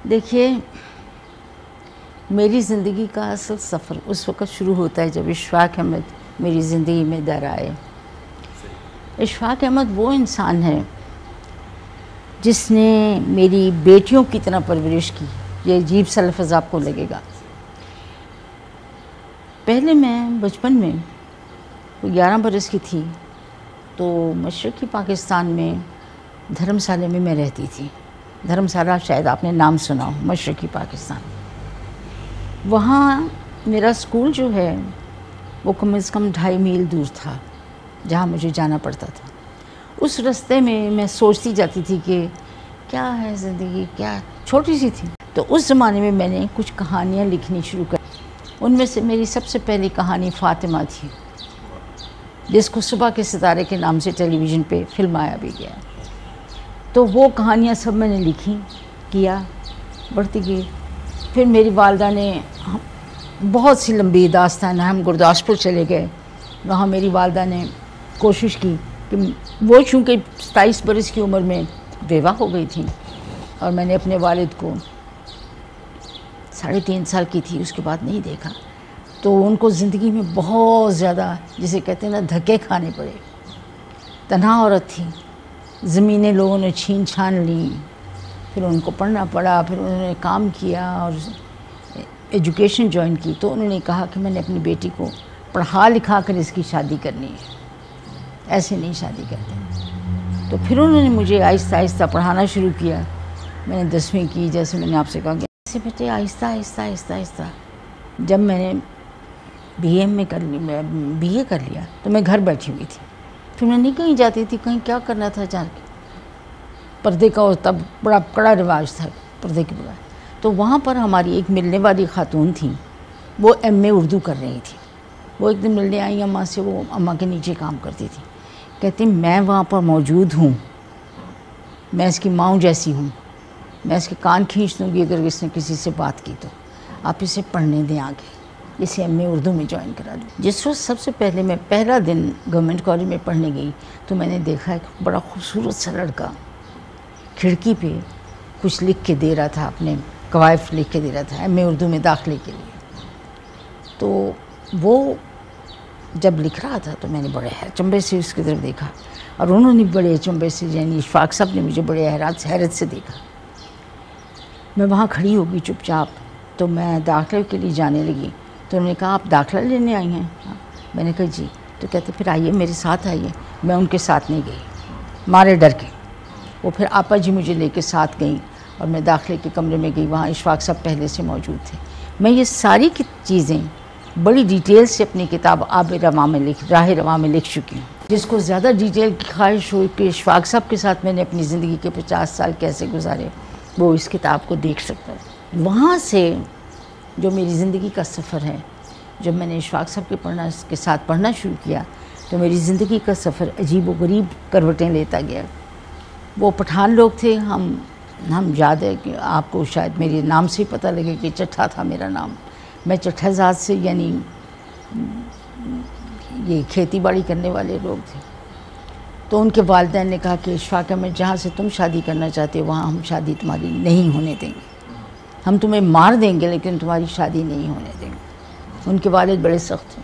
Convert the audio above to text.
دیکھیے، میری زندگی کا اصل سفر اس وقت شروع ہوتا ہے جب اشفاق احمد میری زندگی میں در آئے۔ اشفاق احمد وہ انسان ہے جس نے میری بیٹیوں کی طرح پرورش کی۔ یہ عجیب سا لفظ آپ کو لگے گا۔ پہلے میں بچپن میں 11 برس کی تھی تو مشرقی پاکستان میں دھرمسالے میں رہتی تھی۔ دھرمسالہ شاید آپ نے نام سنا ہو، مشرقی پاکستان۔ وہاں میرا اسکول جو ہے وہ کم از کم 2.5 میل دور تھا جہاں مجھے جانا پڑتا تھا۔ اس راستے میں سوچتی جاتی تھی کہ کیا ہے زندگی، کیا چھوٹی سی تھی۔ تو اس زمانے میں نے کچھ کہانیاں لکھنی شروع کر۔ ان میں سے میری سب سے پہلی کہانی فاطمہ تھی، جس کو صبح کے ستارے کے نام سے ٹیلی ویژن پہ فلمایا بھی گیا۔ تو وہ کہانیاں سب میں نے لکھی، کیا، بڑھتی گئی۔ پھر میری والدہ نے بہت سی لمبی داستان، ہم گرداسپور چلے گئے۔ وہاں میری والدہ نے کوشش کی کہ وہ چونکہ 27 برس کی عمر میں بیوہ ہو گئی تھیں اور میں نے اپنے والد کو 3.5 سال کی تھی، اس کے بعد نہیں دیکھا، تو ان کو زندگی میں بہت زیادہ، جسے کہتے ہیں نا، دھکے کھانے پڑے۔ تنہا عورت تھی، زمینیں لوگوں نے چھین چھان لیں، پھر ان کو پڑھنا پڑا، پھر انہوں نے کام کیا اور ایجوکیشن جوائن کی۔ تو انہوں نے کہا کہ میں نے اپنی بیٹی کو پڑھا لکھا کر اس کی شادی کرنی ہے، ایسے نہیں شادی کرتے۔ تو پھر انہوں نے مجھے آہستہ آہستہ پڑھانا شروع کیا۔ میں نے 10ویں کی، جیسے میں نے آپ سے کہا کہ ایسے بیٹے آہستہ آہستہ آہستہ آہستہ جب میں نے بی اے کر لیا تو میں گھر بیٹھی ہوئی تھی۔ پھر میں نہیں کہیں جاتی تھی، کہیں کیا کرنا تھا جا کے۔ پردے کا تب بڑا کڑا رواج تھا پردے کے بغیر۔ تو وہاں پر ہماری ایک ملنے والی خاتون تھیں، وہ ایم اے اردو کر رہی تھی۔ وہ ایک دن ملنے آئی اماں سے، وہ اماں کے نیچے کام کرتی تھی۔ کہتی میں وہاں پر موجود ہوں، میں اس کی ماں جیسی ہوں، میں اس کے کان کھینچ دوں گی اگر اس نے کسی سے بات کی تو، آپ اسے پڑھنے دیں آگے، اسے ایم اے اردو میں جوائن کرا دیں۔ جس روز سب سے پہلے میں پہلا دن گورنمنٹ کالج میں پڑھنے گئی تو میں نے دیکھا ایک بڑا خوبصورت سا لڑکا کھڑکی پہ کچھ لکھ کے دے رہا تھا، اپنے قوائف لکھ کے دے رہا تھا ایم اے اردو میں داخلے کے لیے۔ تو وہ جب لکھ رہا تھا تو میں نے بڑے چمبے سے اس کی طرف دیکھا، اور انہوں نے بڑے چمبے سے، یعنی اشفاق صاحب نے مجھے بڑے حیرت سے دیکھا۔ میں وہاں کھڑی ہو گئی چپ چاپ۔ تو میں داخلے کے لیے جانے لگی تو انہوں نے کہا آپ داخلہ لینے آئی ہیں؟ میں نے کہا جی۔ تو کہتے پھر آئیے میرے ساتھ آئیے۔ میں ان کے ساتھ نہیں گئی، مارے ڈر کے۔ وہ پھر آپا جی مجھے لے کے ساتھ گئیں اور میں داخلے کے کمرے میں گئی، وہاں اشفاق صاحب پہلے سے موجود تھے۔ میں یہ ساری چیزیں بڑی ڈیٹیل سے اپنی کتاب راہ رواں میں لکھ چکی ہوں۔ جس کو زیادہ ڈیٹیل کی خواہش ہو کہ اشفاق صاحب کے ساتھ میں نے اپنی زندگی کے 50 سال کیسے گزارے، وہ اس کتاب کو دیکھ سکتا ہے۔ وہاں سے جو میری زندگی کا سفر ہے، جب میں نے اشفاق صاحب کے ساتھ پڑھنا شروع کیا تو میری زندگی کا سفر عجیب و غریب کروٹیں لیتا گیا۔ وہ پٹھان لوگ تھے، ہم یاد ہے کہ آپ کو شاید میرے نام سے ہی پتہ لگے کہ چٹھا تھا میرا نام۔ میں چٹھا ذات سے، یعنی یہ کھیتی باڑی کرنے والے لوگ تھے۔ تو ان کے والدین نے کہا کہ اشفاق احمد جہاں سے تم شادی کرنا چاہتے ہو وہاں ہم شادی تمہاری نہیں ہونے دیں گے، ہم تمہیں مار دیں گے لیکن تمہاری شادی نہیں ہونے دیں گے۔ ان کے والد بڑے سخت تھے۔